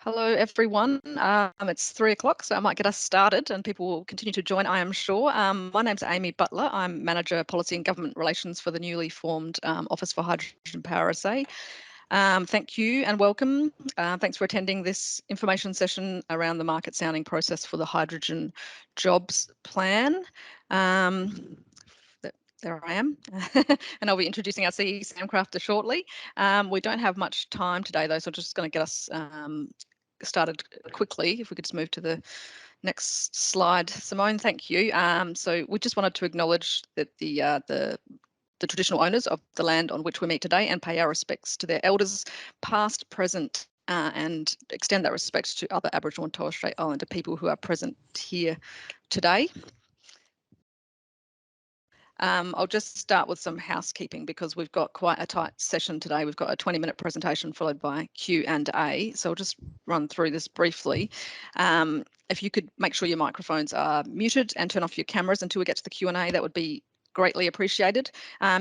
Hello, everyone. It's 3 o'clock, so I might get us started and people will continue to join, I am sure. My name's Amy Butler. I'm Manager Policy and Government Relations for the newly formed Office for Hydrogen Power SA. Thank you and welcome. Thanks for attending this information session around the market sounding process for the hydrogen jobs plan. There I am, and I'll be introducing our CE Sam Crafter shortly. We don't have much time today though, so I'm just going to get us started quickly. If we could just move to the next slide, Simone, thank you. So we just wanted to acknowledge that the traditional owners of the land on which we meet today and pay our respects to their elders, past, present, and extend that respect to other Aboriginal and Torres Strait Islander people who are present here today. I'll just start with some housekeeping because we've got quite a tight session today. We've got a 20-minute presentation followed by Q&A. So I'll just run through this briefly. If you could make sure your microphones are muted and turn off your cameras until we get to the Q&A, that would be greatly appreciated.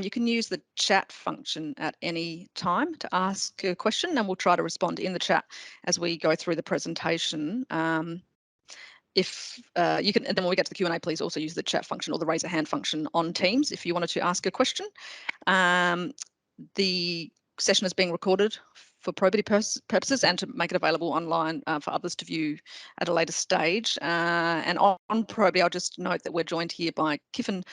You can use the chat function at any time to ask a question and we'll try to respond in the chat as we go through the presentation. If you can, and then when we get to the Q&A, please also use the chat function or the raise a hand function on Teams if you wanted to ask a question. The session is being recorded for probity purposes and to make it available online for others to view at a later stage. And on probity, I'll just note that we're joined here by Kiffin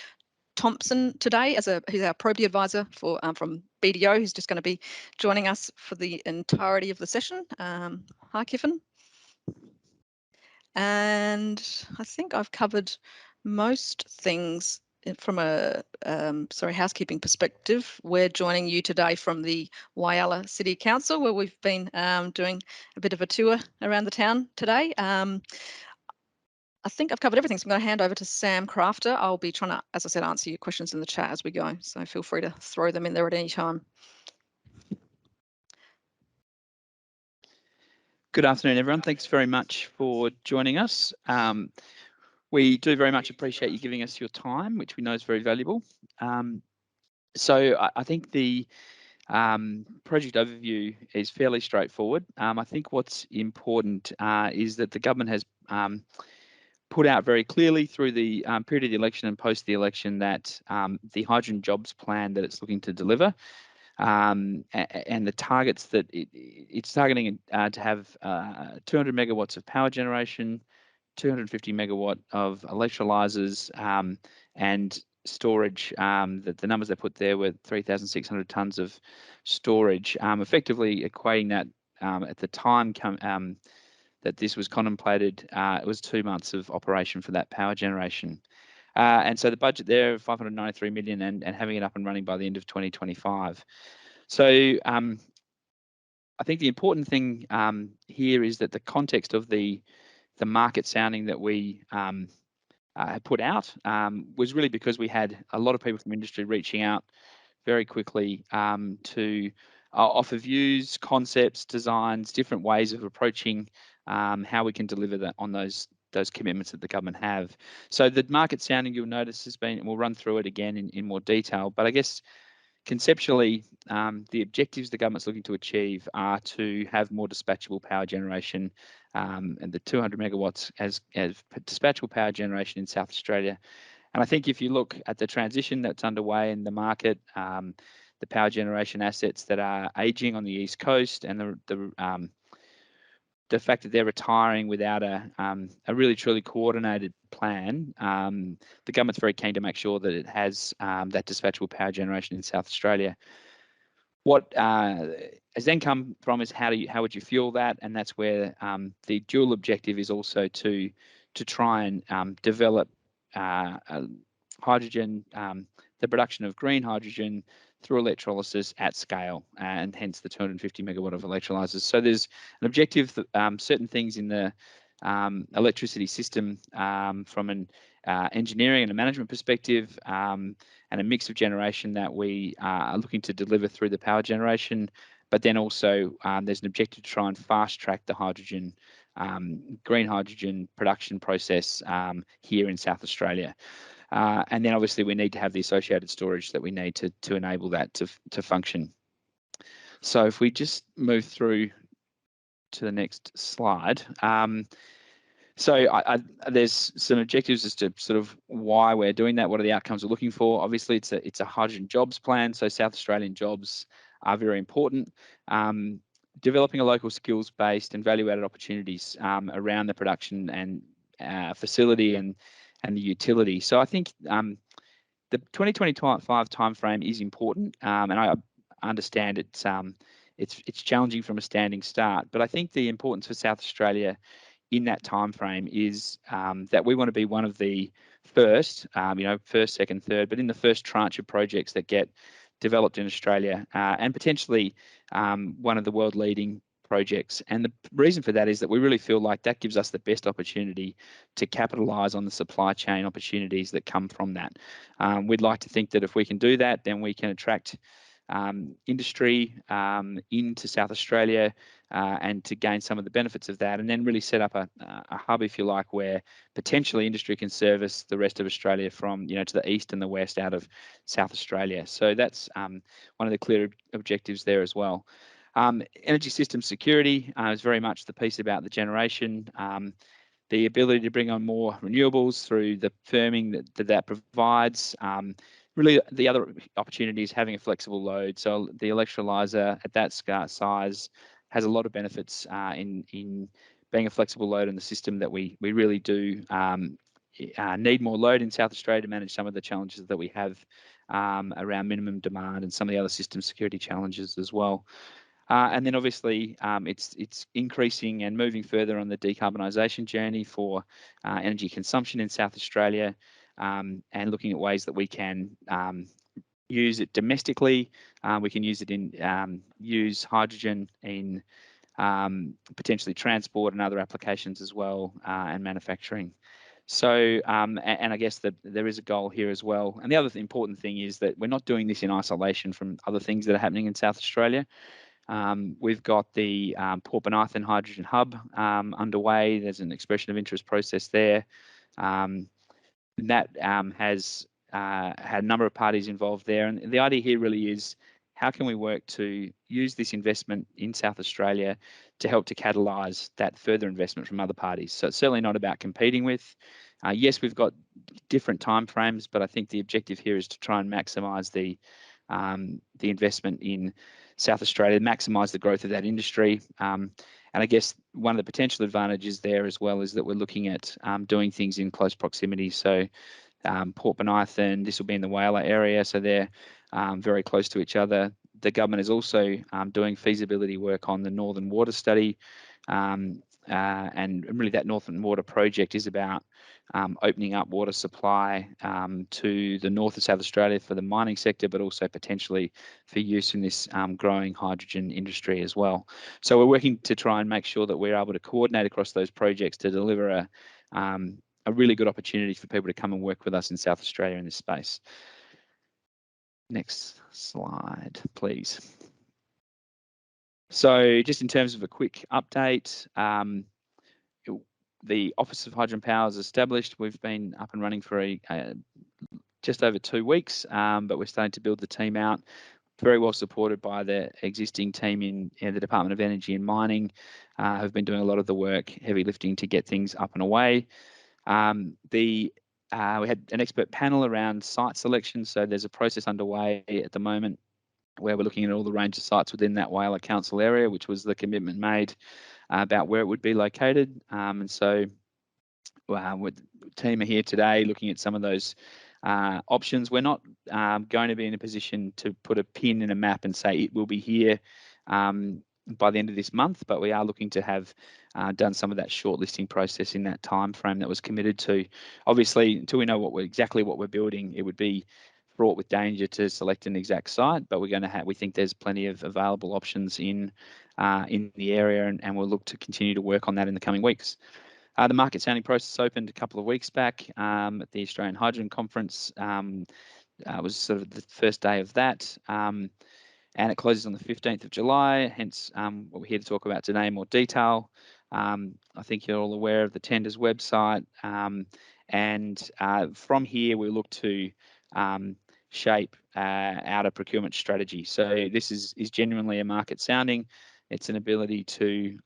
Thompson today he's our probity advisor for from BDO, who's just going to be joining us for the entirety of the session. Hi, Kiffin. And I think I've covered most things from a housekeeping perspective. We're joining you today from the Whyalla City Council, where we've been doing a bit of a tour around the town today. I think I've covered everything, so I'm going to hand over to Sam Crafter. I'll be trying to, as I said, answer your questions in the chat as we go, so feel free to throw them in there at any time. Good afternoon, everyone. Thanks very much for joining us. We do very much appreciate you giving us your time, which we know is very valuable. So I think the project overview is fairly straightforward. I think what's important is that the government has put out very clearly through the period of the election and post the election that the hydrogen jobs plan that it's looking to deliver and the targets that it's targeting to have 200 megawatts of power generation, 250 megawatt of electrolysers and storage. The numbers they put there were 3,600 tonnes of storage, effectively equating that at the time that this was contemplated, it was 2 months of operation for that power generation. And so the budget there, 593 million and having it up and running by the end of 2025. So I think the important thing here is that the context of the market sounding that we put out was really because we had a lot of people from industry reaching out very quickly to offer views, concepts, designs, different ways of approaching how we can deliver that on those commitments that the government have. So the market sounding, you'll notice, has been, and we'll run through it again in more detail, but I guess conceptually, the objectives the government's looking to achieve are to have more dispatchable power generation and the 200 megawatts as dispatchable power generation in South Australia. And I think if you look at the transition that's underway in the market, the power generation assets that are aging on the East Coast and the fact that they're retiring without a really truly coordinated plan, the government's very keen to make sure that it has that dispatchable power generation in South Australia. What has then come from is how would you fuel that, and that's where the dual objective is also to try and develop hydrogen, the production of green hydrogen through electrolysis at scale, and hence the 250 megawatt of electrolysers. So there's an objective that certain things in the electricity system from an engineering and a management perspective and a mix of generation that we are looking to deliver through the power generation, but then also there's an objective to try and fast track the hydrogen, green hydrogen production process here in South Australia. And then obviously we need to have the associated storage that we need to enable that to function. So if we just move through to the next slide. So there's some objectives as to sort of why we're doing that. What are the outcomes we're looking for? Obviously, it's a hydrogen jobs plan. So South Australian jobs are very important. Developing a local skills-based and value-added opportunities around the production and facility and the utility. So I think the 2025 timeframe is important, and I understand it's challenging from a standing start. But I think the importance for South Australia in that time frame is that we want to be one of the first, first, second, third, but in the first tranche of projects that get developed in Australia, and potentially one of the world leading projects. And the reason for that is that we really feel like that gives us the best opportunity to capitalise on the supply chain opportunities that come from that. We'd like to think that if we can do that, then we can attract industry into South Australia and to gain some of the benefits of that, and then really set up a hub, if you like, where potentially industry can service the rest of Australia from, to the east and the west out of South Australia. So that's one of the clear objectives there as well. Energy system security is very much the piece about the generation. The ability to bring on more renewables through the firming that provides. Really, the other opportunity is having a flexible load. So the electrolyser at that size has a lot of benefits in being a flexible load in the system that we really do need more load in South Australia to manage some of the challenges that we have around minimum demand and some of the other system security challenges as well. And then obviously it's increasing and moving further on the decarbonisation journey for energy consumption in South Australia, and looking at ways that we can use it domestically. We can use it in use hydrogen in potentially transport and other applications as well, and manufacturing. So, and I guess that there is a goal here as well. And the other important thing is that we're not doing this in isolation from other things that are happening in South Australia. We've got the Port Bonython Hydrogen Hub underway. There's an expression of interest process there. That has had a number of parties involved there. And the idea here really is, how can we work to use this investment in South Australia to help to catalyse that further investment from other parties? So it's certainly not about competing with. Yes, we've got different timeframes, but I think the objective here is to try and maximise the investment in South Australia, maximise the growth of that industry. And I guess one of the potential advantages there as well is that we're looking at doing things in close proximity. So Port Bonython, this will be in the Whyalla area, so they're very close to each other. The government is also doing feasibility work on the Northern Water Study, and really that Northern Water project is about opening up water supply to the north of South Australia for the mining sector, but also potentially for use in this growing hydrogen industry as well. So we're working to try and make sure that we're able to coordinate across those projects to deliver a really good opportunity for people to come and work with us in South Australia in this space. Next slide, please. So just in terms of a quick update, the Office of Hydrogen Power is established. We've been up and running for just over 2 weeks, but we're starting to build the team out. Very well supported by the existing team in the Department of Energy and Mining, who've been doing a lot of the work, heavy lifting to get things up and away. We had an expert panel around site selection, so there's a process underway at the moment where we're looking at all the range of sites within that Whyalla Council area, which was the commitment made about where it would be located. And so with the team are here today looking at some of those options. We're not going to be in a position to put a pin in a map and say it will be here by the end of this month, but we are looking to have done some of that shortlisting process in that time frame that was committed to. Obviously, until we know exactly what we're building, it would be fraught with danger to select an exact site, but we think there's plenty of available options in the area, and we'll look to continue to work on that in the coming weeks. The market sounding process opened a couple of weeks back at the Australian Hydrogen Conference. Was sort of the first day of that, and it closes on the 15th of July, hence what we're here to talk about today in more detail. I think you're all aware of the tenders website, and from here we look to shape out a procurement strategy. So this is genuinely a market sounding. It's an ability to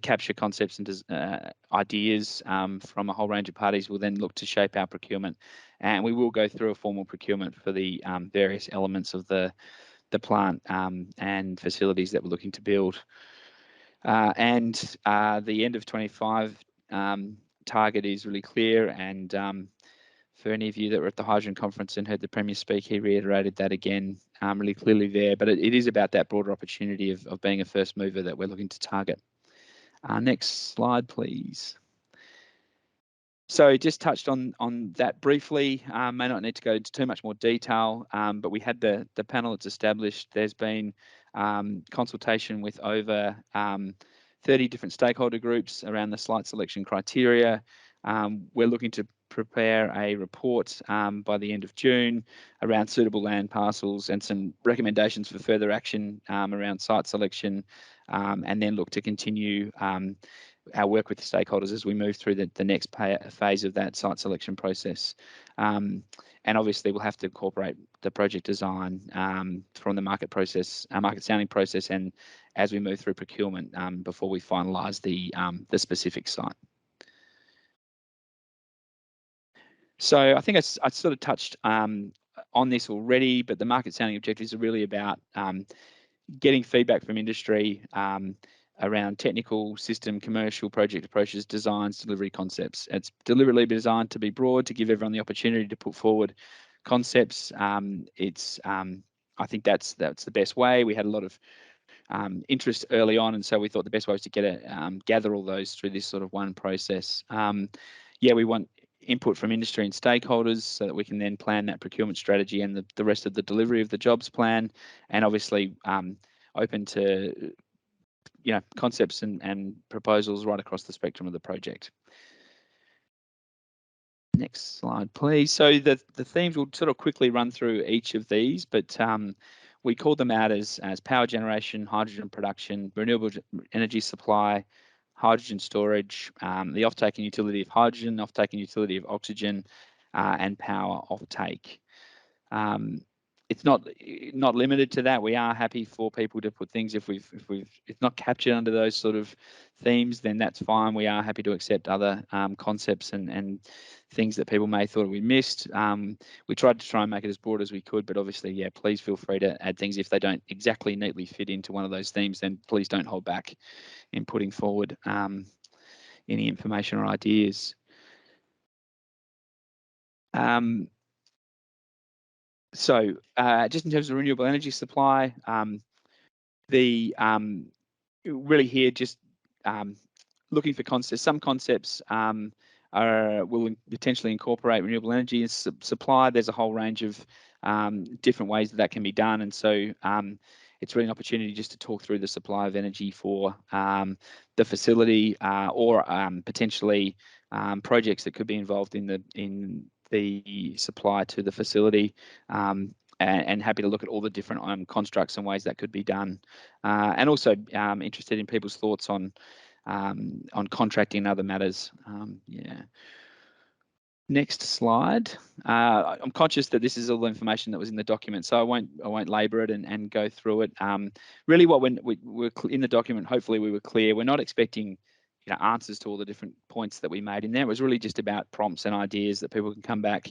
capture concepts and ideas from a whole range of parties. We'll then look to shape our procurement, and we will go through a formal procurement for the various elements of the plant and facilities that we're looking to build. And the end of 25 target is really clear, and for any of you that were at the Hydrogen Conference and heard the Premier speak, he reiterated that again really clearly there. But it is about that broader opportunity of being a first mover that we're looking to target. Next slide, please. So just touched on that briefly, may not need to go into too much more detail, but we had the panel that's established. There's been consultation with over 30 different stakeholder groups around the site selection criteria. We're looking to prepare a report by the end of June around suitable land parcels and some recommendations for further action around site selection, and then look to continue our work with the stakeholders as we move through the next phase of that site selection process. And obviously we'll have to incorporate the project design from the market sounding process, and as we move through procurement before we finalise the specific site. So I think I sort of touched on this already, but the market sounding objectives are really about getting feedback from industry around technical, system, commercial, project approaches, designs, delivery concepts. It's deliberately designed to be broad, to give everyone the opportunity to put forward concepts. I think that's the best way. We had a lot of interest early on, and so we thought the best way was to gather all those through this sort of one process. Yeah, we want input from industry and stakeholders so that we can then plan that procurement strategy and the rest of the delivery of the jobs plan, and obviously open to concepts and proposals right across the spectrum of the project. Next slide, please. So the themes, will sort of quickly run through each of these, but we call them out as power generation, hydrogen production, renewable energy supply, hydrogen storage, the offtake and utility of hydrogen, offtake and utility of oxygen, and power offtake. It's not limited to that. We are happy for people to put things, if it's not captured under those sort of themes, then that's fine. We are happy to accept other concepts and things that people may have thought we missed. We tried to try and make it as broad as we could, but obviously, yeah, please feel free to add things if they don't exactly neatly fit into one of those themes. Then please don't hold back in putting forward any information or ideas. So just in terms of renewable energy supply, really here just looking for concepts. Some concepts will potentially incorporate renewable energy as supply. There's a whole range of different ways that can be done, and so it's really an opportunity just to talk through the supply of energy for the facility, or potentially projects that could be involved in the supply to the facility, and happy to look at all the different constructs and ways that could be done, and also interested in people's thoughts on contracting and other matters. Yeah. Next slide. I'm conscious that this is all the information that was in the document, so I won't labour it and go through it. Really, what we're in the document, hopefully we were clear. We're not expecting answers to all the different points that we made in there. It was really just about prompts and ideas that people can come back.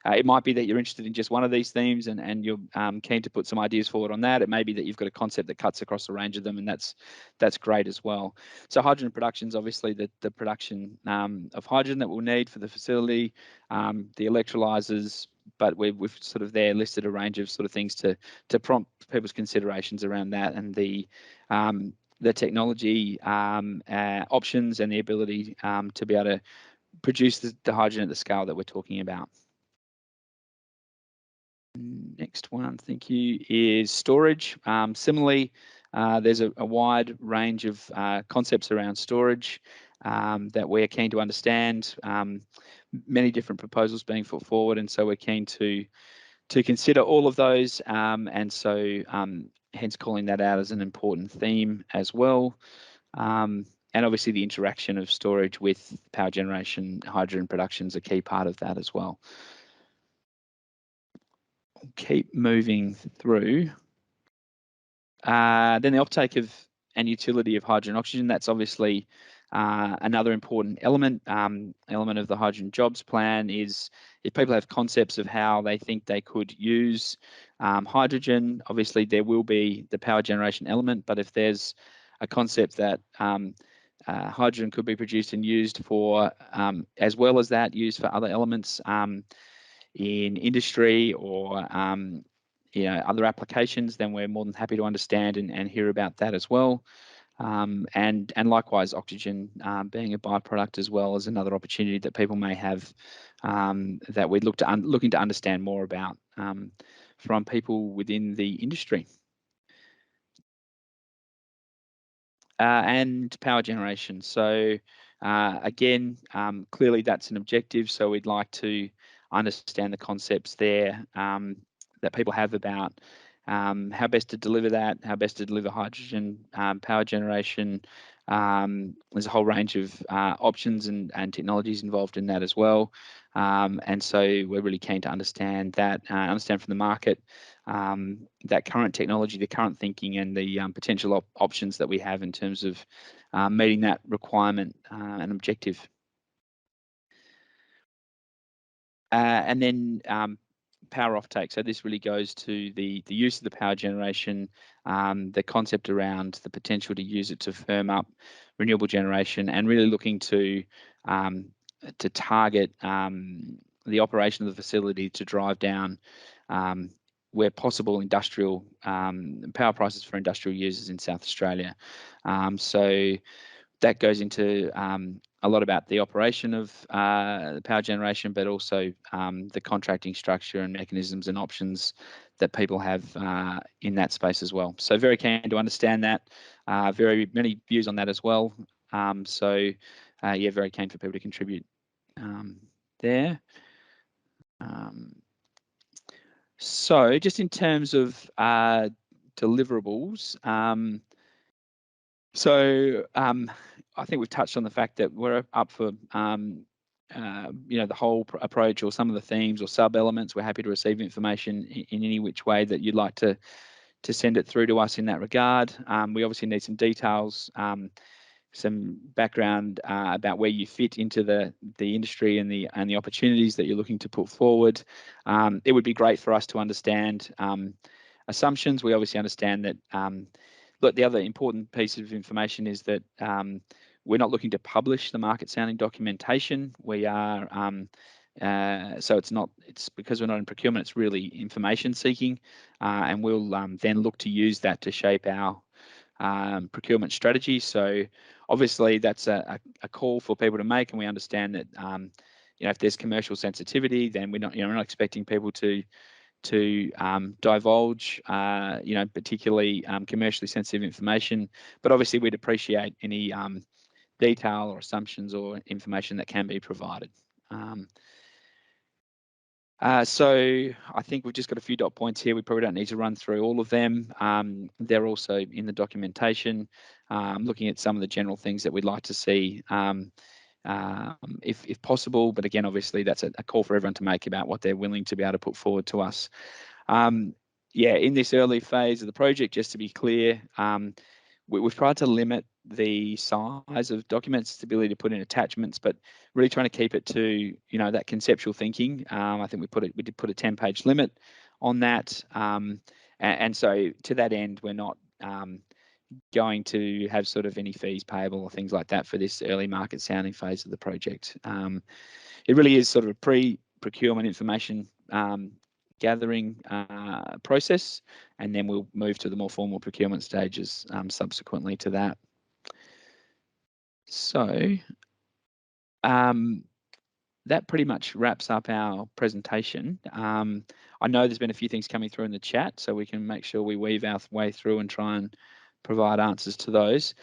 It might be that you're interested in just one of these themes and you're keen to put some ideas forward on that. It may be that you've got a concept that cuts across a range of them, and that's great as well. So hydrogen production is obviously the production of hydrogen that we'll need for the facility, the electrolysers, but we've sort of there listed a range of sort of things to prompt people's considerations around that, and the technology options and the ability to be able to produce the hydrogen at the scale that we're talking about. Next one, thank you, is storage. Similarly, there's a wide range of concepts around storage that we're keen to understand. Many different proposals being put forward, and so we're keen to consider all of those, and so hence calling that out as an important theme as well. And obviously the interaction of storage with power generation, hydrogen production is a key part of that as well. I'll keep moving through. Then the uptake of and utility of hydrogen and oxygen, that's obviously another important element. Element of the hydrogen jobs plan is if people have concepts of how they think they could use hydrogen, obviously there will be the power generation element, but if there's a concept that hydrogen could be produced and used for, as well as that, used for other elements in industry or other applications, then we're more than happy to understand and hear about that as well. And likewise, oxygen being a byproduct as well as another opportunity that people may have that we'd looking to understand more about from people within the industry. And power generation. So again, clearly that's an objective. So we'd like to understand the concepts there that people have about how best to deliver that, how best to deliver hydrogen power generation. There's a whole range of options and technologies involved in that as well. And so we're really keen to understand that, understand from the market that current technology, the current thinking, and the potential options that we have in terms of meeting that requirement and objective. And then power offtake. So this really goes to the use of the power generation, the concept around the potential to use it to firm up renewable generation, and really looking to target the operation of the facility to drive down where possible industrial power prices for industrial users in South Australia. So that goes into a lot about the operation of the power generation, but also the contracting structure and mechanisms and options that people have in that space as well. So very keen to understand that. Very many views on that as well. So yeah, very keen for people to contribute there. So just in terms of deliverables, I think we've touched on the fact that we're up for the whole approach or some of the themes or sub elements. We're happy to receive information in any which way that you'd like to send it through to us in that regard. We obviously need some details, some background about where you fit into the industry and the opportunities that you're looking to put forward. It would be great for us to understand assumptions. We obviously understand that. Look, the other important piece of information is that we're not looking to publish the market sounding documentation. We are so it's because we're not in procurement, it's really information seeking, and we'll then look to use that to shape our procurement strategy. So obviously that's a call for people to make, and we understand that if there's commercial sensitivity, then we're not expecting people to divulge particularly commercially sensitive information, but obviously we'd appreciate any detail or assumptions or information that can be provided. So I think we've just got a few dot points here. We probably don't need to run through all of them. They're also in the documentation, looking at some of the general things that we'd like to see if possible. But again, obviously that's a call for everyone to make about what they're willing to be able to put forward to us. Yeah, in this early phase of the project, just to be clear, we've tried to limit the size of documents, the ability to put in attachments, but really trying to keep it to that conceptual thinking. I think we did put a 10-page limit on that, and so to that end, we're not going to have sort of any fees payable or things like that for this early market sounding phase of the project. It really is sort of a pre-procurement information gathering process, and then we'll move to the more formal procurement stages subsequently to that. So that pretty much wraps up our presentation. I know there's been a few things coming through in the chat, so we can make sure we weave our way through and try and provide answers to those.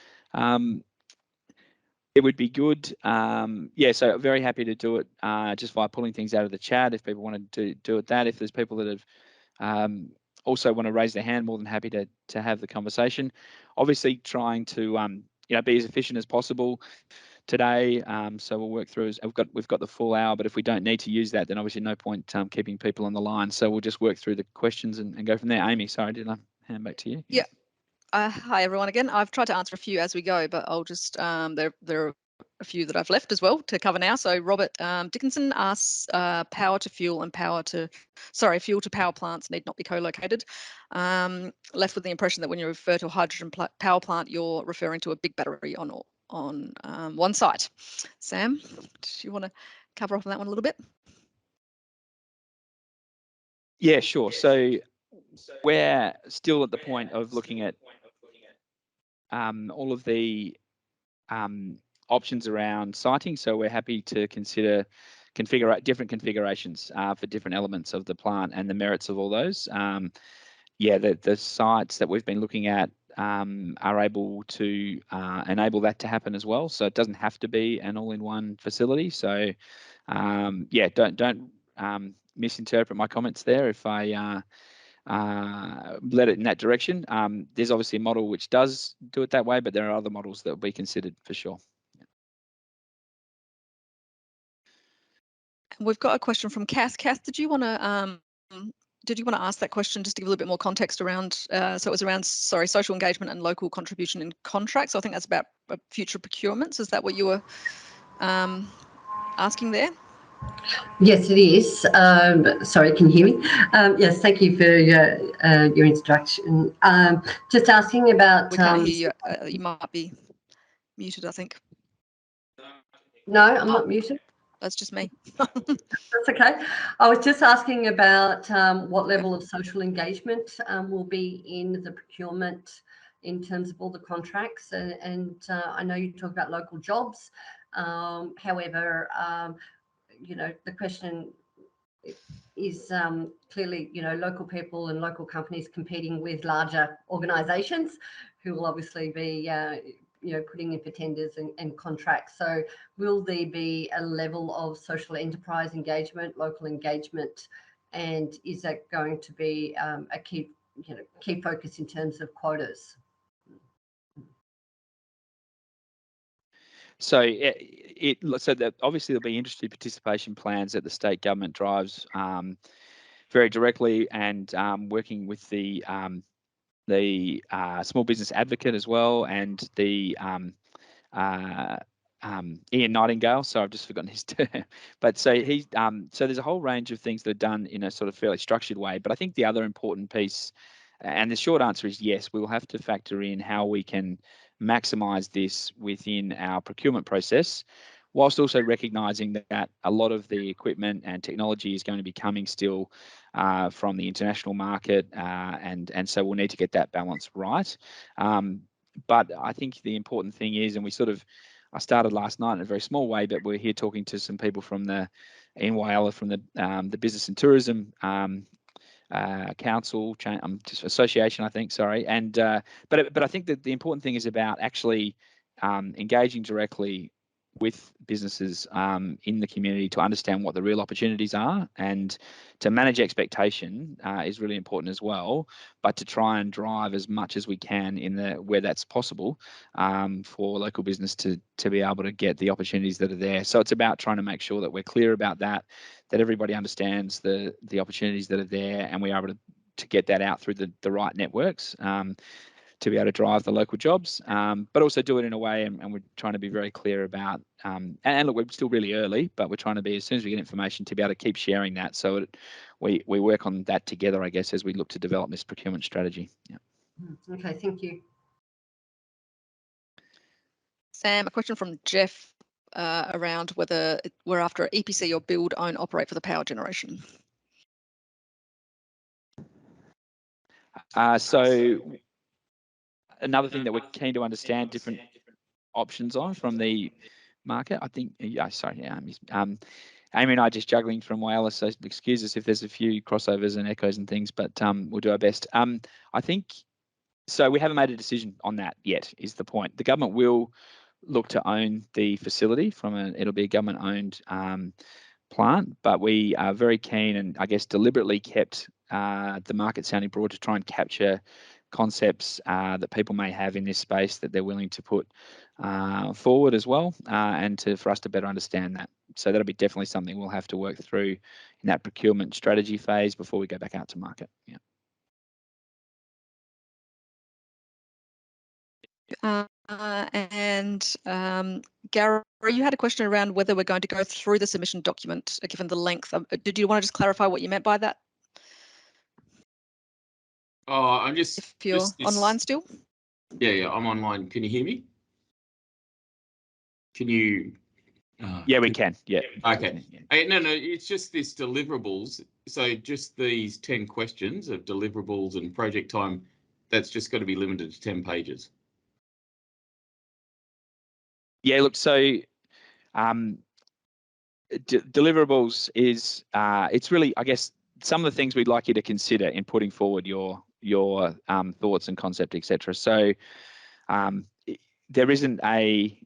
It would be good. Yeah, so very happy to do it just by pulling things out of the chat if people wanted to do it that. If there's people that have also want to raise their hand, more than happy to have the conversation. Obviously trying to be as efficient as possible today. So we'll work through, we've got the full hour, but if we don't need to use that, then obviously no point keeping people on the line. So we'll just work through the questions and go from there. Amy, sorry, did I hand back to you? Yeah. Hi everyone again. I've tried to answer a few as we go, but I'll just there are a few that I've left as well to cover now. So Robert Dickinson asks, power to fuel and fuel to power plants need not be co-located. Left with the impression that when you refer to a hydrogen power plant, you're referring to a big battery on one site. Sam, do you want to cover off on that one a little bit? Yeah, sure. So we're still at the point of looking at all of the options around siting. So we're happy to consider different configurations for different elements of the plant and the merits of all those. Yeah, the sites that we've been looking at are able to enable that to happen as well. So it doesn't have to be an all-in-one facility. So yeah, don't misinterpret my comments there if I led it in that direction. There's obviously a model which does do it that way, but there are other models that will be considered for sure. We've got a question from Kath. Kath, did you want to ask that question just to give a little bit more context around? So it was around, social engagement and local contribution in contracts. So I think that's about future procurements. Is that what you were asking there? Yes, it is. Sorry, can you hear me? Yes, thank you for your introduction. Just asking about. We can't hear you. You might be muted, I think. No, I'm not muted. That's just me. That's okay. I was just asking about what level of social engagement will be in the procurement in terms of all the contracts. And I know you talk about local jobs. However, the question is clearly, local people and local companies competing with larger organisations who will obviously be, putting in for tenders and contracts. So will there be a level of social enterprise engagement, local engagement, and is that going to be a key focus in terms of quotas? So so that obviously there'll be industry participation plans that the state government drives very directly, and working with the small business advocate as well, and the Ian Nightingale. So I've just forgotten his term, but so so there's a whole range of things that are done in a sort of fairly structured way. But I think the other important piece, and the short answer is yes, we will have to factor in how we can maximise this within our procurement process, whilst also recognising that a lot of the equipment and technology is going to be coming still from the international market, and so we'll need to get that balance right. But I think the important thing is, and I started last night in a very small way, but we're here talking to some people from in Whyalla from the Business and Tourism Council, association, I think. Sorry, and but I think that the important thing is about actually engaging directly with businesses in the community to understand what the real opportunities are, and to manage expectation is really important as well, but to try and drive as much as we can where that's possible for local business to be able to get the opportunities that are there. So it's about trying to make sure that we're clear about that everybody understands the opportunities that are there, and we are able to get that out through the right networks to be able to drive the local jobs, but also do it in a way, and we're trying to be very clear about, and look, we're still really early, but we're trying to be, as soon as we get information, to be able to keep sharing that, so we work on that together, I guess, as we look to develop this procurement strategy. Yeah. Okay, thank you. Sam, a question from Jeff around whether we're after EPC or build, own, operate for the power generation. So another thing that we're keen to understand different options on from the market, I think. Yeah, sorry. Yeah, Amy and I are just juggling from Whyalla, so excuse us if there's a few crossovers and echoes and things, but we'll do our best. I think so. We haven't made a decision on that yet, is the point. The government will look to own the facility it'll be a government-owned plant, but we are very keen, and I guess deliberately kept the market sounding broad to try and capture concepts that people may have in this space that they're willing to put forward as well, and for us to better understand that. So that'll be definitely something we'll have to work through in that procurement strategy phase before we go back out to market. Yeah. And Gary, you had a question around whether we're going to go through the submission document, given the length. Did you want to just clarify what you meant by that? Oh, I'm just. If you're online still? Yeah, I'm online. Can you hear me? Can you? Yeah, we can. Yeah. Okay. Yeah. No, it's just this deliverables. So just these 10 questions of deliverables and project time, that's just got to be limited to 10 pages. Yeah, look, so deliverables is it's really, I guess, some of the things we'd like you to consider in putting forward your thoughts and concept, etc. So there isn't a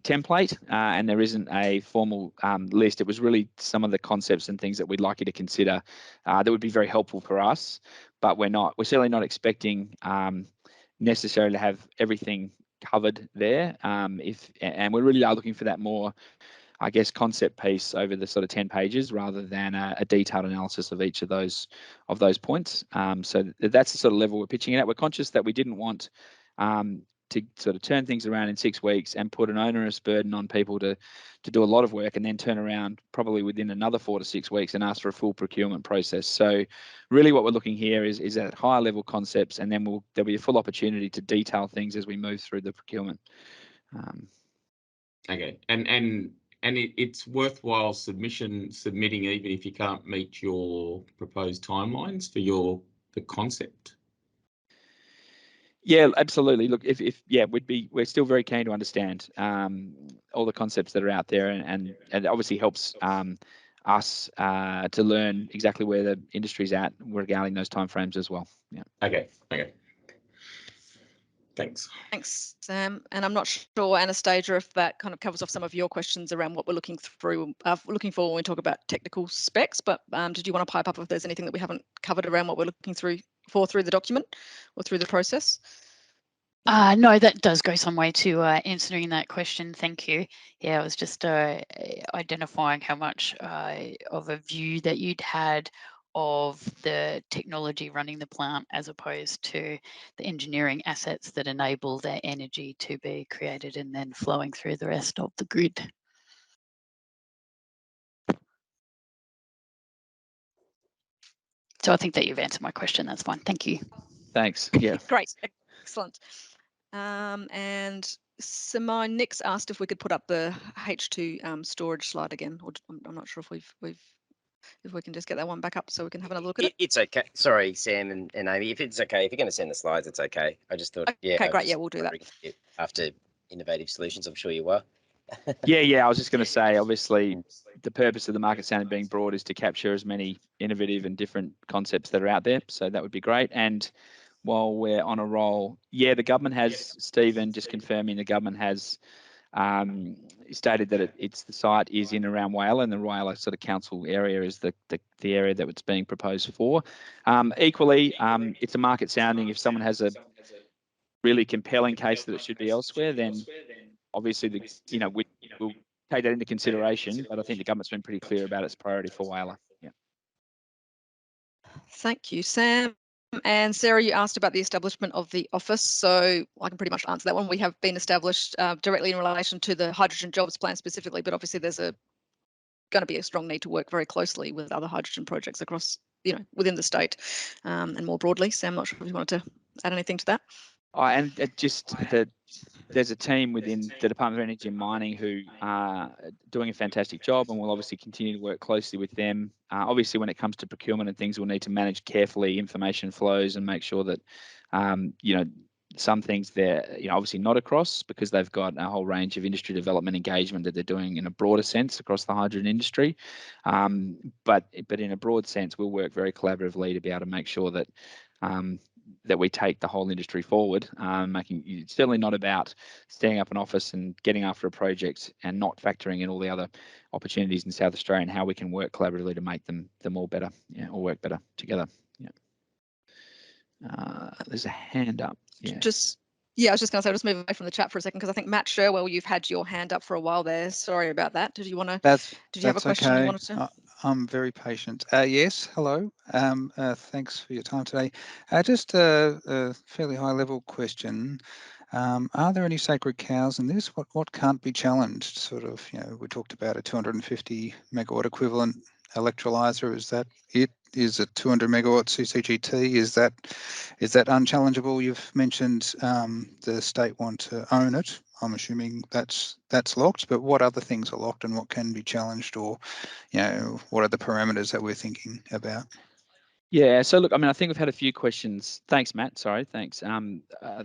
template and there isn't a formal list. It was really some of the concepts and things that we'd like you to consider that would be very helpful for us, but we're certainly not expecting necessarily to have everything covered there. And we really are looking for that more, I guess, concept piece over the sort of 10 pages rather than a detailed analysis of each of those points. So that's the sort of level we're pitching it at. We're conscious that we didn't want to sort of turn things around in 6 weeks and put an onerous burden on people to do a lot of work and then turn around probably within another 4 to 6 weeks and ask for a full procurement process. So really what we're looking here is at higher level concepts, and then there'll be a full opportunity to detail things as we move through the procurement. Okay, and it's worthwhile submitting even if you can't meet your proposed timelines for the concept. Yeah, absolutely. Look, we're still very keen to understand all the concepts that are out there, and it obviously helps us to learn exactly where the industry's at regarding those timeframes as well. Yeah. Okay. Thanks, Sam. And I'm not sure, Anastasia, if that kind of covers off some of your questions around what we're looking for when we talk about technical specs. But did you want to pipe up if there's anything that we haven't covered around what we're looking through the document or through the process? No, that does go some way to answering that question. Thank you. Yeah, it was just identifying how much of a view that you'd had of the technology running the plant as opposed to the engineering assets that enable their energy to be created and then flowing through the rest of the grid. So I think that you've answered my question. That's fine. Thank you. Thanks. Yeah. Great. Excellent. And Simone, Nick's asked if we could put up the H2 storage slide again. Or I'm not sure if we can just get that one back up so we can have another look at it. It's okay. Sorry, Sam and Amy. If it's okay, if you're going to send the slides, it's okay. I just thought, Okay, great. Yeah, we'll do that. After Innovative Solutions, I'm sure you were. Yeah. I was just going to say, obviously, the purpose of the market sounding being broad is to capture as many innovative and different concepts that are out there. So that would be great. And while we're on a roll, the government has, Stephen, just confirming, the government has stated that the site is in around Whyalla, and the Whyalla sort of council area is the area that it's being proposed for. Equally, it's a market sounding. If someone has a really compelling case that it should be elsewhere, then obviously we'll take that into consideration. But I think the government's been pretty clear about its priority for Whyalla. Yeah. Thank you, Sam. And Sarah, you asked about the establishment of the office, so I can pretty much answer that one. We have been established directly in relation to the hydrogen jobs plan specifically, but obviously there's going to be a strong need to work very closely with other hydrogen projects across, within the state and more broadly. Sam, I'm not sure if you wanted to add anything to that. And there's a team within the Department of Energy and Mining who are doing a fantastic job, and we'll obviously continue to work closely with them. Obviously, when it comes to procurement and things, we'll need to manage carefully information flows and make sure that, some things they're, obviously not across, because they've got a whole range of industry development engagement that they're doing in a broader sense across the hydrogen industry. But in a broad sense, we'll work very collaboratively to be able to make sure that that we take the whole industry forward, it's certainly not about setting up an office and getting after a project and not factoring in all the other opportunities in South Australia and how we can work collaboratively to make them all better, or work better together. There's a hand up. I was just going to say, just move away from the chat for a second, because I think Matt Sherwell, you've had your hand up for a while there. Sorry about that. Did you want to? Did you have a question okay. you wanted to? I'm very patient. Yes, hello. Thanks for your time today. Just a fairly high-level question. Are there any sacred cows in this? What can't be challenged? Sort of, we talked about a 250 megawatt equivalent electrolyser. Is that it? Is a 200 megawatt CCGT? Is that unchallengeable? You've mentioned the state want to own it. I'm assuming that's locked. But what other things are locked and what can be challenged, or what are the parameters that we're thinking about? Yeah, so look, I mean, I think we've had a few questions. Thanks, Matt. Sorry, thanks. I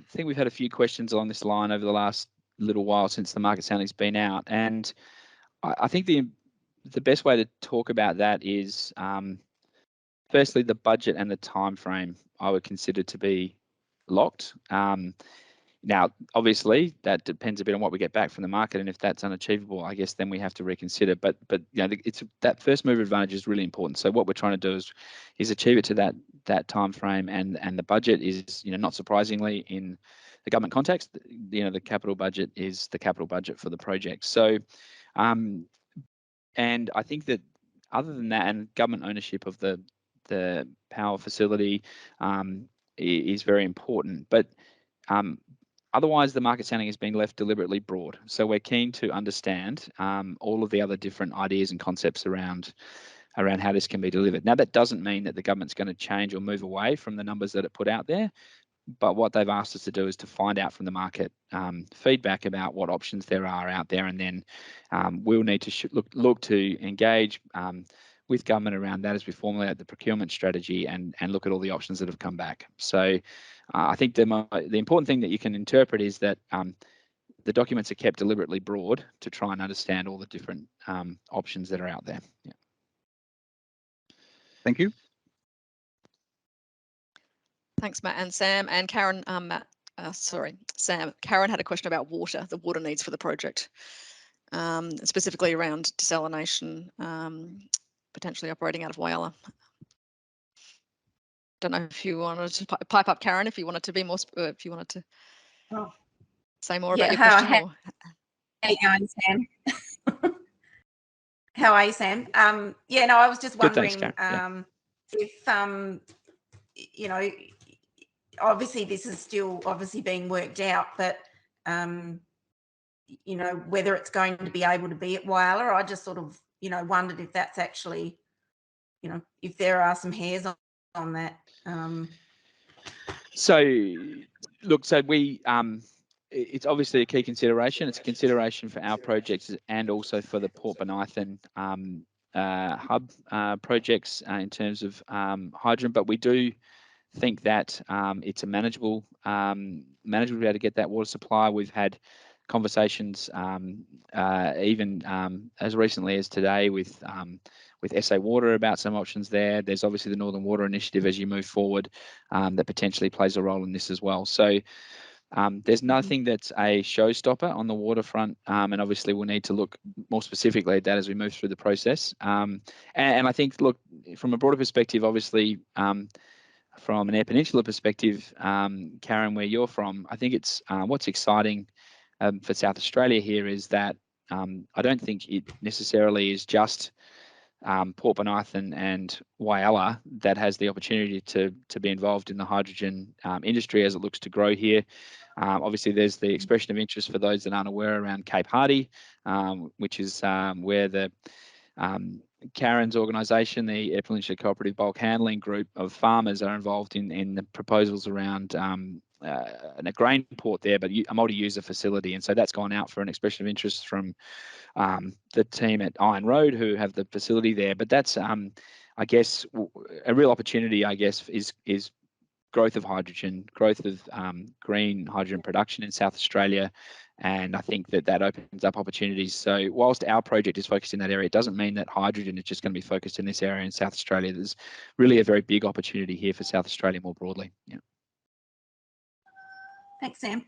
think we've had a few questions along this line over the last little while since the market sounding's been out, and I think the best way to talk about that is firstly the budget and the time frame I would consider to be locked. Now, obviously, that depends a bit on what we get back from the market, and if that's unachievable, I guess then we have to reconsider. But it's that first mover advantage is really important. So what we're trying to do is achieve it to that time frame, and the budget is, not surprisingly, in the government context, the capital budget is the capital budget for the project. So, and I think that other than that, and government ownership of the power facility is very important, but otherwise, the market sounding has been left deliberately broad. So we're keen to understand all of the other different ideas and concepts around how this can be delivered. Now, that doesn't mean that the government's going to change or move away from the numbers that it put out there. But what they've asked us to do is to find out from the market feedback about what options there are out there, and then we'll need to look to engage with government around that as we formulate the procurement strategy and look at all the options that have come back. So I think the important thing that you can interpret is that the documents are kept deliberately broad to try and understand all the different options that are out there. Yeah. Thank you. Thanks, Matt and Sam. And Karen, Sam, Karen had a question about water, the water needs for the project, specifically around desalination, potentially operating out of Whyalla. Don't know if you wanted to pipe up, Karen, if you wanted to be more, if you wanted to say more about your question. How are you going, Sam? How are you, Sam? I was just wondering if, obviously this is still being worked out, but, whether it's going to be able to be at Whyalla. I just sort of, wondered if that's actually, if there are some hairs on that. So, look, so we, it's obviously a key consideration. It's a consideration for our projects and also for the Port Bonython hub projects in terms of hydrogen, but we do think that it's a manageable to be able to get that water supply. We've had conversations even as recently as today with SA Water about some options there. There's obviously the Northern Water Initiative as you move forward that potentially plays a role in this as well. So there's nothing that's a showstopper on the waterfront, and obviously we'll need to look more specifically at that as we move through the process. And I think, look, from a broader perspective, obviously, from an Eyre Peninsula perspective, Karen, where you're from, I think it's what's exciting for South Australia here is that I don't think it necessarily is just Port Bonython and Whyalla that has the opportunity to be involved in the hydrogen industry as it looks to grow here. Obviously, there's the expression of interest for those that aren't aware around Cape Hardy, which is where the Karen's organisation, the Eyre Peninsula Cooperative Bulk Handling Group of farmers, are involved in the proposals around a grain port there, but a multi-user facility. And so that's gone out for an expression of interest from the team at Iron Road who have the facility there. But that's, I guess, a real opportunity, I guess, is growth of hydrogen, growth of green hydrogen production in South Australia. And I think that opens up opportunities. So whilst our project is focused in that area, it doesn't mean that hydrogen is just going to be focused in this area in South Australia. There's really a very big opportunity here for South Australia more broadly. Yeah. Thanks, Sam.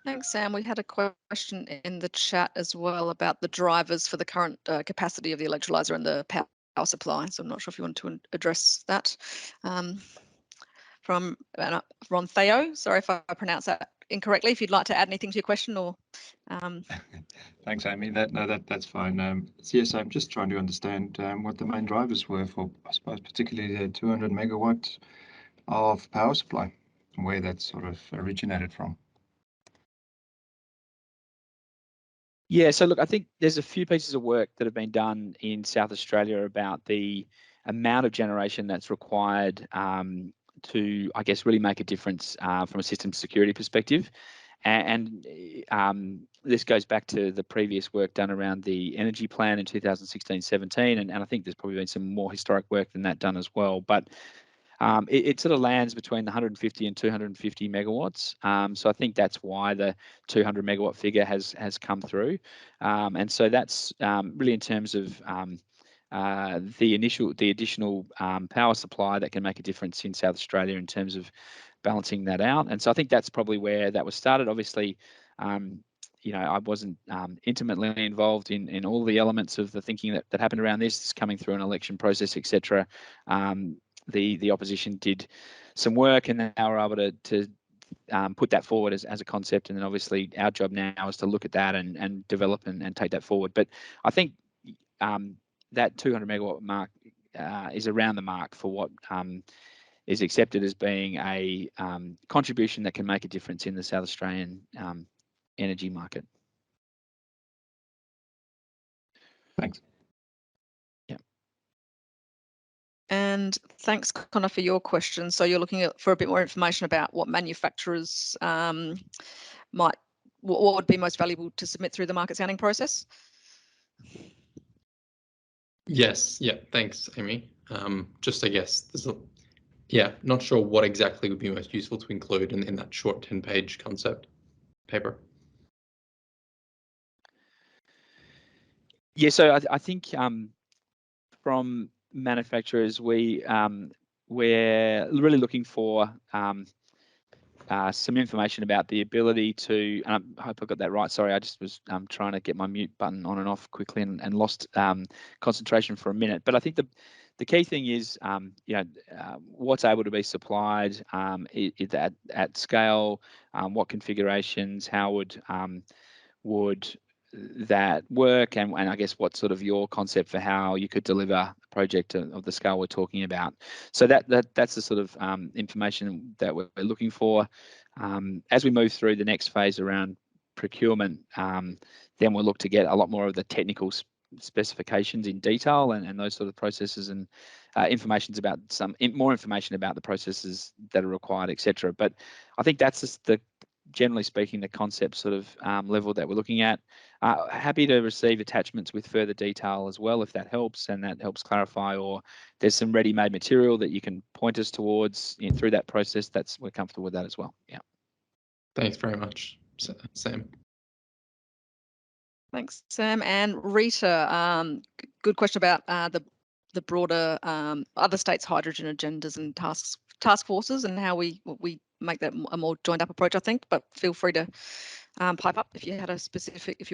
Thanks, Sam. We had a question in the chat as well about the drivers for the current capacity of the electrolyser and the power supply. So I'm not sure if you want to address that. From Ron Theo. Sorry if I pronounced that incorrectly. If you'd like to add anything to your question, or Thanks, Amy. That's fine. Yes, I'm just trying to understand what the main drivers were for, I suppose, particularly the 200 megawatts of power supply. where that sort of originated from? Yeah, so look, I think there's a few pieces of work that have been done in South Australia about the amount of generation that's required to, I guess, really make a difference from a system security perspective. And this goes back to the previous work done around the energy plan in 2016-17, and I think there's probably been some more historic work than that done as well. But it sort of lands between the 150 and 250 megawatts. So I think that's why the 200 megawatt figure has come through. And so that's really in terms of the additional power supply that can make a difference in South Australia in terms of balancing that out. And so I think that's probably where that was started. Obviously, you know, I wasn't intimately involved in all the elements of the thinking that happened around this. It's coming through an election process, etc. The opposition did some work, and they were able to put that forward as a concept. And then obviously our job now is to look at that and develop and take that forward. But I think that 200 megawatt mark is around the mark for what is accepted as being a contribution that can make a difference in the South Australian energy market. Thanks. And thanks, Connor, for your question. So you're looking for a bit more information about what manufacturers what would be most valuable to submit through the market sounding process? Yes, yeah, thanks, Amy. Just I guess there's not sure what exactly would be most useful to include in that short 10-page concept paper. Yeah, so I think from manufacturers, we're really looking for some information about the ability to, and I hope I got that right. Sorry, I just was trying to get my mute button on and off quickly and lost concentration for a minute. But I think the key thing is, what's able to be supplied at scale, what configurations, how would that work, and I guess what's sort of your concept for how you could deliver a project of the scale we're talking about. So that's the sort of information that we're looking for. As we move through the next phase around procurement, then we'll look to get a lot more of the technical specifications in detail and those sort of processes, and more information about the processes that are required, etc. But I think that's just generally speaking, the concept sort of level that we're looking at. Happy to receive attachments with further detail as well, if that helps, and that helps clarify, or there's some ready-made material that you can point us towards through that process. We're comfortable with that as well. Yeah. Thanks very much, Sam. Thanks, Sam. And Rita, good question about the broader other states' hydrogen agendas and task forces, and how we make that a more joined up approach, I think. But feel free to pipe up if you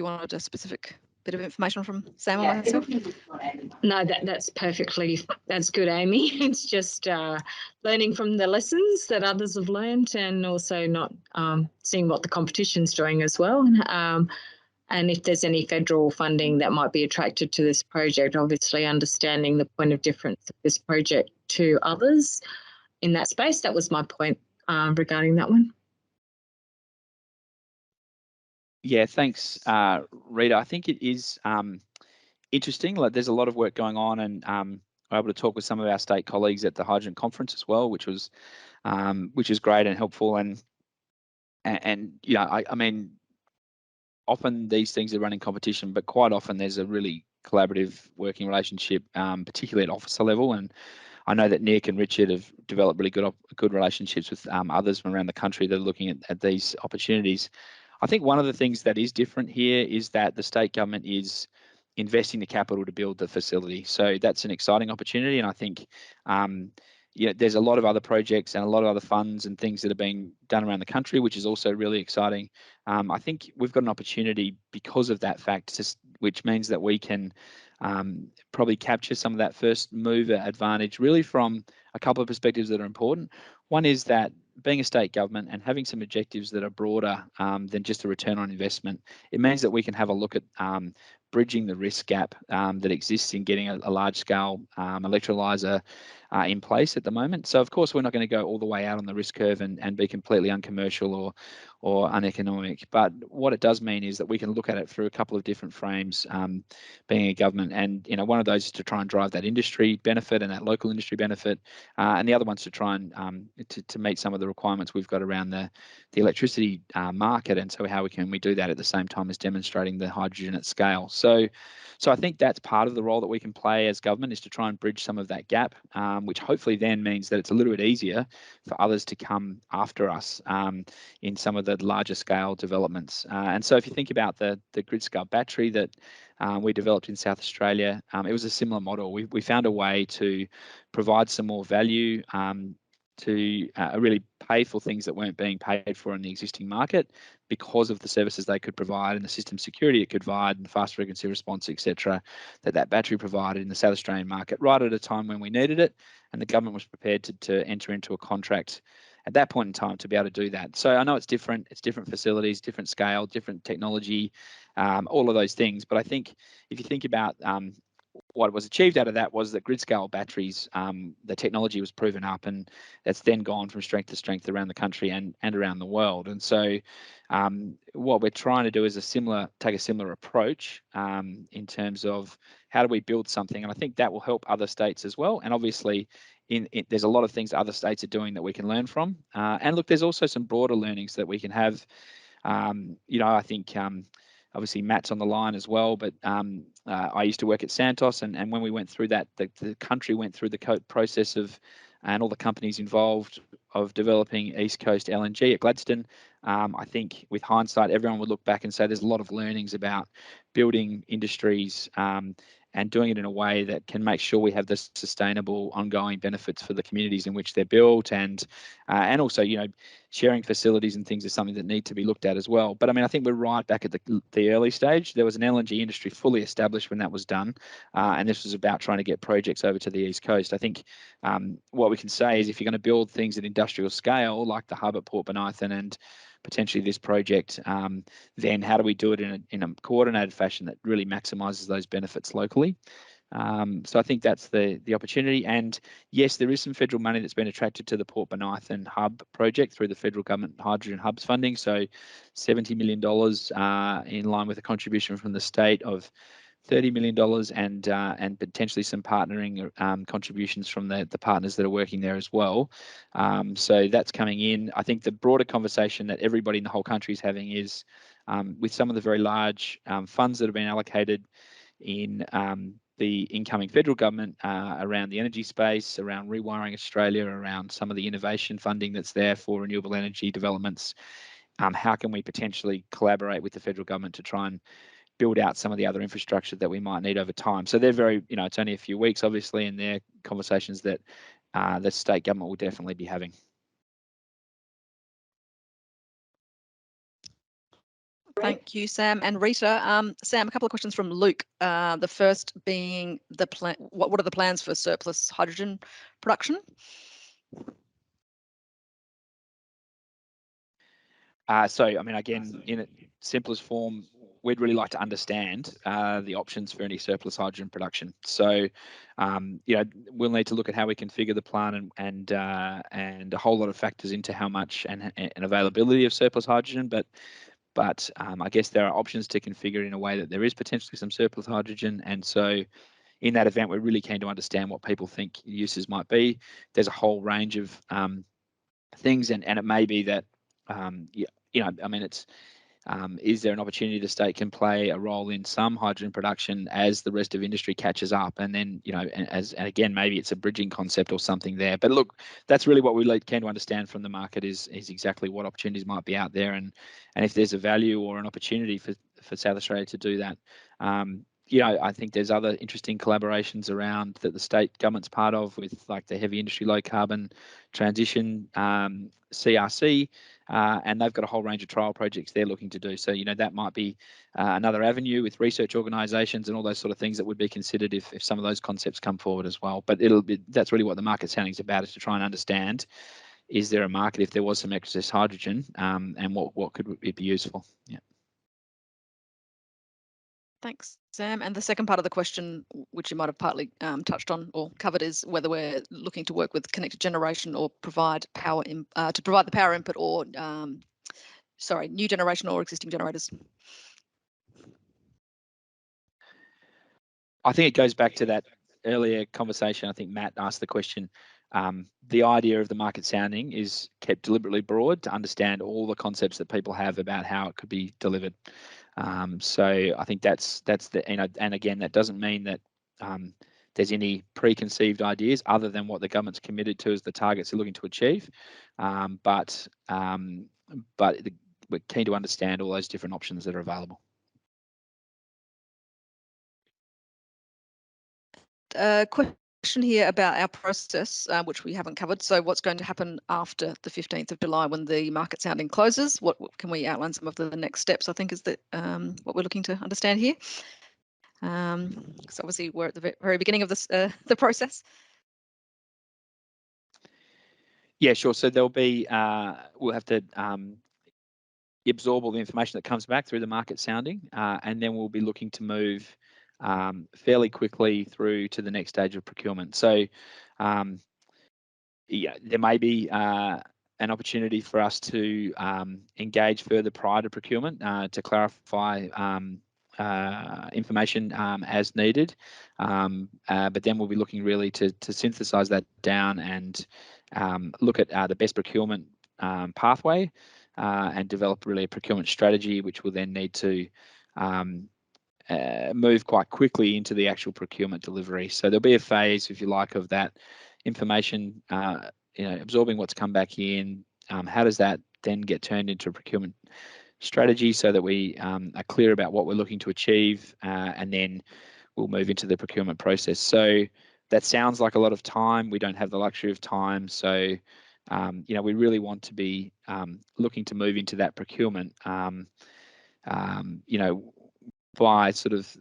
wanted a specific bit of information from Sam or myself. No, that's good, Amy. It's just learning from the lessons that others have learned, and also not seeing what the competition's doing as well. And if there's any federal funding that might be attracted to this project, obviously understanding the point of difference of this project to others in that space. That was my point regarding that one. Yeah, thanks, Rita. I think it is interesting. Like, there's a lot of work going on, and I'm able to talk with some of our state colleagues at the Hydrogen Conference as well, which is great and helpful. And I mean, often these things are running competition, but quite often there's a really collaborative working relationship, particularly at officer level. And I know that Nick and Richard have developed really good relationships with others from around the country that are looking at these opportunities. I think one of the things that is different here is that the state government is investing the capital to build the facility. So that's an exciting opportunity. And I think there's a lot of other projects and a lot of other funds and things that are being done around the country, which is also really exciting. I think we've got an opportunity because of that fact, which means that we can probably capture some of that first mover advantage, really from a couple of perspectives that are important. One is that being a state government and having some objectives that are broader than just a return on investment, it means that we can have a look at bridging the risk gap that exists in getting a large-scale electrolyser in place at the moment. So of course we're not going to go all the way out on the risk curve and be completely uncommercial or uneconomic. But what it does mean is that we can look at it through a couple of different frames, being a government, and one of those is to try and drive that industry benefit and that local industry benefit, and the other one's to try and to meet some of the requirements we've got around the electricity market, and so how we do that at the same time as demonstrating the hydrogen at scale. So I think that's part of the role that we can play as government, is to try and bridge some of that gap, which hopefully then means that it's a little bit easier for others to come after us in some of the larger scale developments. And so if you think about the grid scale battery that we developed in South Australia, it was a similar model. We found a way to provide some more value, to really pay for things that weren't being paid for in the existing market because of the services they could provide and the system security it could provide and fast frequency response, etc., that battery provided in the South Australian market right at a time when we needed it, and the government was prepared to enter into a contract at that point in time to be able to do that. So I know it's different facilities, different scale, different technology, all of those things, but I think if you think about what was achieved out of that was that grid scale batteries, the technology was proven up, and that's then gone from strength to strength around the country and around the world. And so what we're trying to do is take a similar approach in terms of how do we build something, and I think that will help other states as well. And obviously there's a lot of things other states are doing that we can learn from, and look, there's also some broader learnings that we can have. I think obviously Matt's on the line as well, but I used to work at Santos, and when we went through that, the country went through the process of, and all the companies involved, of developing East Coast LNG at Gladstone. I think with hindsight, everyone would look back and say there's a lot of learnings about building industries and doing it in a way that can make sure we have the sustainable ongoing benefits for the communities in which they're built, and also sharing facilities and things is something that need to be looked at as well. But I mean, I think we're right back at the early stage. There was an LNG industry fully established when that was done, and this was about trying to get projects over to the East Coast. I think what we can say is if you're going to build things at industrial scale like the hub at Port Bonython and potentially this project, then how do we do it in a coordinated fashion that really maximises those benefits locally? So I think that's the opportunity. And yes, there is some federal money that's been attracted to the Port Bonython hub project through the federal government hydrogen hubs funding. So $70 million in line with a contribution from the state of $30 million and potentially some partnering contributions from the partners that are working there as well. So that's coming in. I think the broader conversation that everybody in the whole country is having is with some of the very large funds that have been allocated in the incoming federal government around the energy space, around Rewiring Australia, around some of the innovation funding that's there for renewable energy developments. How can we potentially collaborate with the federal government to try and build out some of the other infrastructure that we might need over time? So they're very, it's only a few weeks, obviously, and they're conversations that the state government will definitely be having. Thank you, Sam and Rita. Sam, a couple of questions from Luke. The first being the plan. What are the plans for surplus hydrogen production? So, I mean, again, in its simplest form, we'd really like to understand the options for any surplus hydrogen production. So, we'll need to look at how we configure the plant and a whole lot of factors into how much and availability of surplus hydrogen. But I guess there are options to configure it in a way that there is potentially some surplus hydrogen. And so in that event, we're really keen to understand what people think uses might be. There's a whole range of things, and it may be that, I mean, it's, is there an opportunity the state can play a role in some hydrogen production as the rest of industry catches up? And then, and again, maybe it's a bridging concept or something there. But look, that's really what we keen to understand from the market is exactly what opportunities might be out there, and if there's a value or an opportunity for South Australia to do that. I think there's other interesting collaborations around that the state government's part of with like the heavy industry low carbon transition, CRC, and they've got a whole range of trial projects they're looking to do. So, that might be another avenue with research organisations and all those sort of things that would be considered if some of those concepts come forward as well. But that's really what the market sounding is about, is to try and understand, is there a market if there was some excess hydrogen, and what could it be used for? Yeah. Thanks, Sam. And the second part of the question, which you might have partly touched on or covered, is whether we're looking to work with connected generation or provide power to provide the power input, or sorry, new generation or existing generators. I think it goes back to that earlier conversation. I think Matt asked the question. The idea of the market sounding is kept deliberately broad to understand all the concepts that people have about how it could be delivered. So I think that's the, and again, that doesn't mean that there's any preconceived ideas other than what the government's committed to as the targets they're looking to achieve. But we're keen to understand all those different options that are available. Question here about our process, which we haven't covered. So what's going to happen after the 15th of July when the market sounding closes? What can we outline some of the next steps, I think, is that what we're looking to understand here. Because obviously we're at the very beginning of this the process. Yeah, sure. So there'll be, we'll have to absorb all the information that comes back through the market sounding, and then we'll be looking to move fairly quickly through to the next stage of procurement. So yeah, there may be an opportunity for us to engage further prior to procurement to clarify information as needed, but then we'll be looking really to synthesize that down and look at the best procurement pathway and develop really a procurement strategy, which will then need to move quite quickly into the actual procurement delivery. So there'll be a phase, if you like, of that information, absorbing what's come back in. How does that then get turned into a procurement strategy so that we are clear about what we're looking to achieve, and then we'll move into the procurement process. So that sounds like a lot of time. We don't have the luxury of time. So, we really want to be looking to move into that procurement, by sort of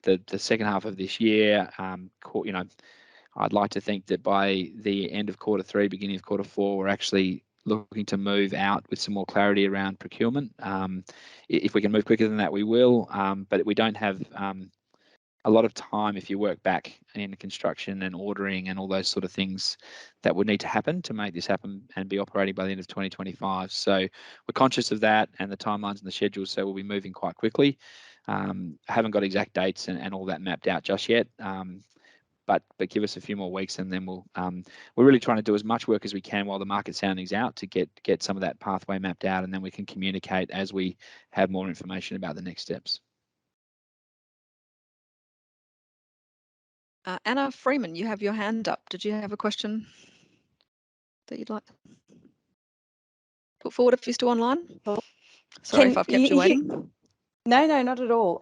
the second half of this year. I'd like to think that by the end of quarter 3, beginning of quarter 4, we're actually looking to move out with some more clarity around procurement. If we can move quicker than that, we will, but we don't have a lot of time if you work back in construction and ordering and all those sort of things that would need to happen to make this happen and be operating by the end of 2025. So we're conscious of that and the timelines and the schedules, so we'll be moving quite quickly. I haven't got exact dates and all that mapped out just yet, but give us a few more weeks and then we're really trying to do as much work as we can while the market sounding's out to get some of that pathway mapped out, and then we can communicate as we have more information about the next steps. Anna Freeman, you have your hand up. Did you have a question that you'd like to put forward if you're still online? Sorry if I've kept you waiting. No, not at all.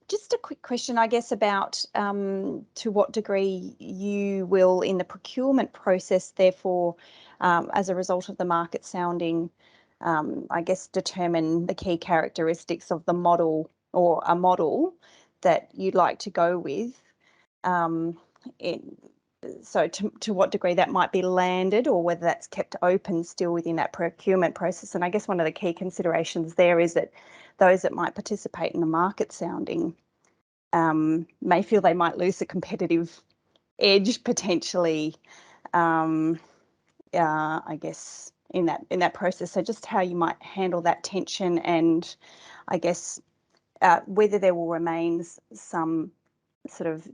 Just a quick question, I guess, about to what degree you will, in the procurement process, therefore, as a result of the market sounding, I guess, determine the key characteristics of the model or a model that you'd like to go with. So to what degree that might be landed, or whether that's kept open still within that procurement process. And I guess one of the key considerations there is that those that might participate in the market sounding may feel they might lose a competitive edge potentially, I guess, in that process. So just how you might handle that tension, and I guess whether there will remain some sort of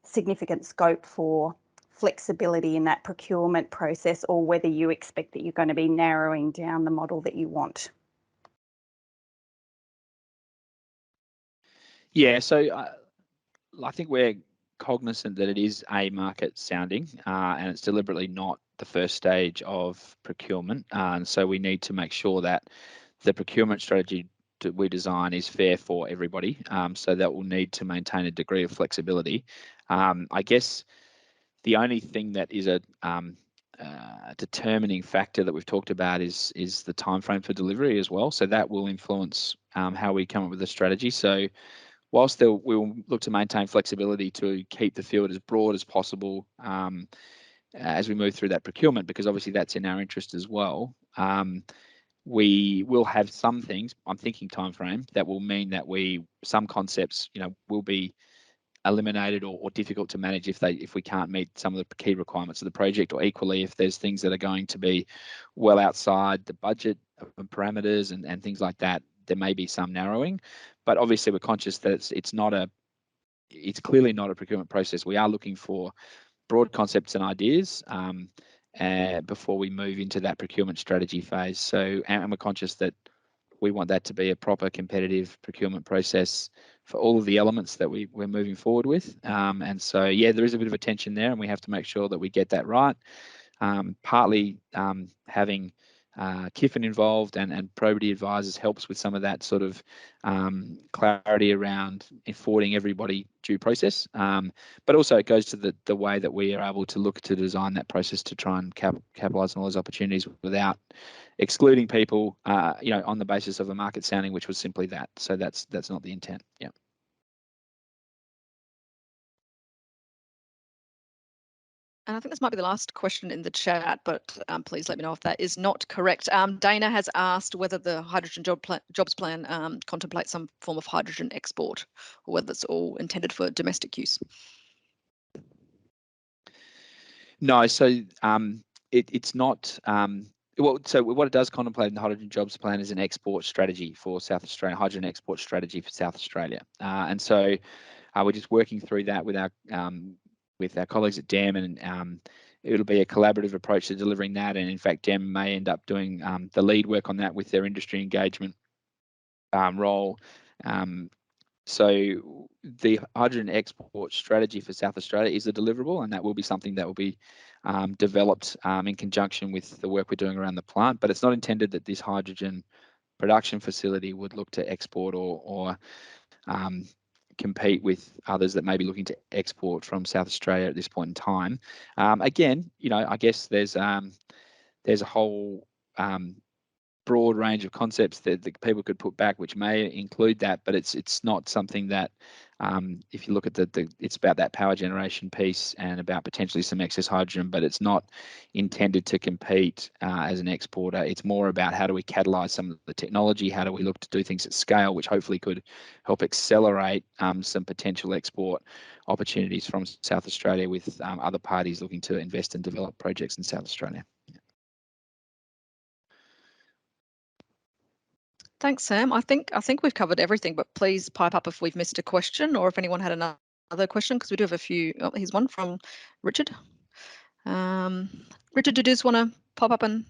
significant scope for flexibility in that procurement process, or whether you expect that you're going to be narrowing down the model that you want. Yeah, so I think we're cognizant that it is a market sounding, and it's deliberately not the first stage of procurement. And so we need to make sure that the procurement strategy that we design is fair for everybody. So that will need to maintain a degree of flexibility. I guess the only thing that is a determining factor that we've talked about is the timeframe for delivery as well. So that will influence how we come up with a strategy. So whilst we'll look to maintain flexibility to keep the field as broad as possible as we move through that procurement, because obviously that's in our interest as well. we will have some things, I'm thinking timeframe, that will mean that some concepts, will be eliminated or difficult to manage if we can't meet some of the key requirements of the project, or equally if there's things that are going to be well outside the budget parameters and things like that, there may be some narrowing. But obviously we're conscious that it's clearly not a procurement process. We are looking for broad concepts and ideas before we move into that procurement strategy phase. So, and we're conscious that we want that to be a proper competitive procurement process for all of the elements that we're moving forward with. And so, yeah, there is a bit of a tension there, and we have to make sure that we get that right. Partly having Kiffin involved and probity advisors helps with some of that sort of clarity around affording everybody due process. But also it goes to the way that we are able to look to design that process to try and capitalise on all those opportunities without excluding people, on the basis of a market sounding, which was simply that. So that's not the intent. Yeah. And I think this might be the last question in the chat, but please let me know if that is not correct. Dana has asked whether the hydrogen jobs plan contemplates some form of hydrogen export, or whether it's all intended for domestic use. No, so it's not. Well, so what it does contemplate in the hydrogen jobs plan is an export strategy for South Australia, hydrogen export strategy for South Australia, and so we're just working through that with our colleagues at DEM, and it'll be a collaborative approach to delivering that. And in fact, DEM may end up doing the lead work on that with their industry engagement role. So the hydrogen export strategy for South Australia is a deliverable, and that will be something that will be developed in conjunction with the work we're doing around the plant. But it's not intended that this hydrogen production facility would look to export or compete with others that may be looking to export from South Australia at this point in time. Again, I guess there's a whole broad range of concepts that people could put back, which may include that, but it's not something that, if you look at it's about that power generation piece and about potentially some excess hydrogen, but it's not intended to compete as an exporter. It's more about how do we catalyse some of the technology, how do we look to do things at scale, which hopefully could help accelerate some potential export opportunities from South Australia with other parties looking to invest and develop projects in South Australia. Thanks, Sam. I think we've covered everything, but please pipe up if we've missed a question, or if anyone had another question, because we do have a few. Oh, here's one from Richard. Richard, did you just want to pop up and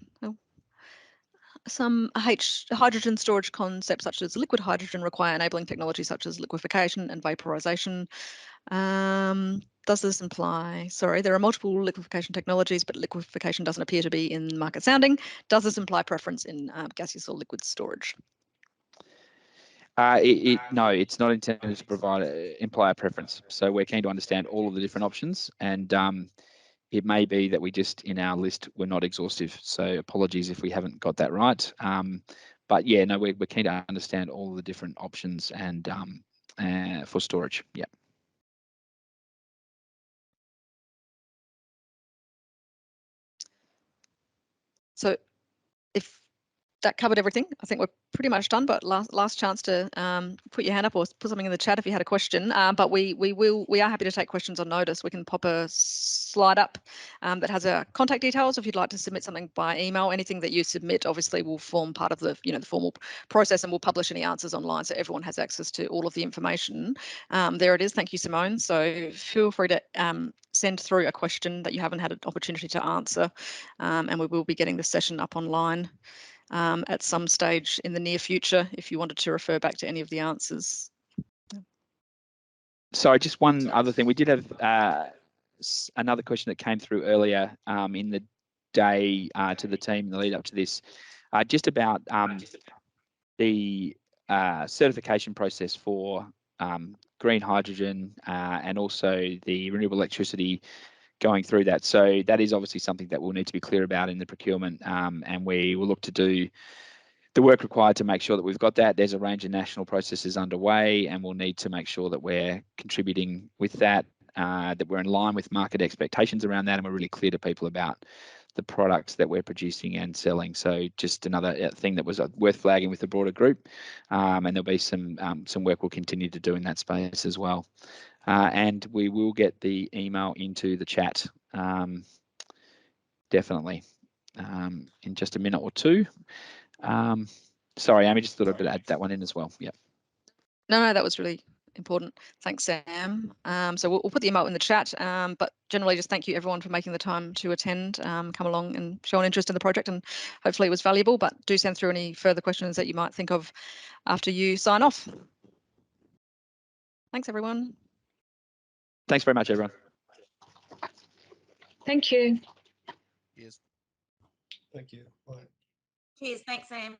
some hydrogen storage concepts such as liquid hydrogen require enabling technology such as liquefaction and vaporization. Does this imply, sorry, there are multiple liquefaction technologies, but liquefaction doesn't appear to be in market sounding. Does this imply preference in gaseous or liquid storage? No, it's not intended to imply a preference. So we're keen to understand all of the different options, and it may be that we just, in our list, we're not exhaustive. So apologies if we haven't got that right. But yeah, no, we're keen to understand all of the different options and for storage. Yeah. So if that covered everything, I think we're pretty much done, but last chance to put your hand up or put something in the chat if you had a question. But we are happy to take questions on notice. We can pop a slide up that has our contact details if you'd like to submit something by email. Anything that you submit obviously will form part of the the formal process, and we'll publish any answers online so everyone has access to all of the information. There it is. Thank you, Simone. So feel free to send through a question that you haven't had an opportunity to answer, and we will be getting the session up online at some stage in the near future if you wanted to refer back to any of the answers. Sorry, just one other thing. We did have another question that came through earlier in the day to the team in the lead up to this, just about the certification process for green hydrogen and also the renewable electricity going through that. So that is obviously something that we'll need to be clear about in the procurement, and we will look to do the work required to make sure that we've got that. There's a range of national processes underway, and we'll need to make sure that we're contributing with that, that we're in line with market expectations around that, and we're really clear to people about the products that we're producing and selling. So just another thing that was worth flagging with the broader group, and there'll be some work we'll continue to do in that space as well. And we will get the email into the chat definitely in just a minute or two. Sorry, Amy, just thought I'd add that one in as well. Yeah. No, that was really important. Thanks, Sam. So we'll put the email in the chat, but generally just thank you everyone for making the time to attend, come along and show an interest in the project, and hopefully it was valuable, but do send through any further questions that you might think of after you sign off. Thanks, everyone. Thanks very much, everyone. Thank you. Yes. Thank you. Bye. Cheers. Thanks, Sam.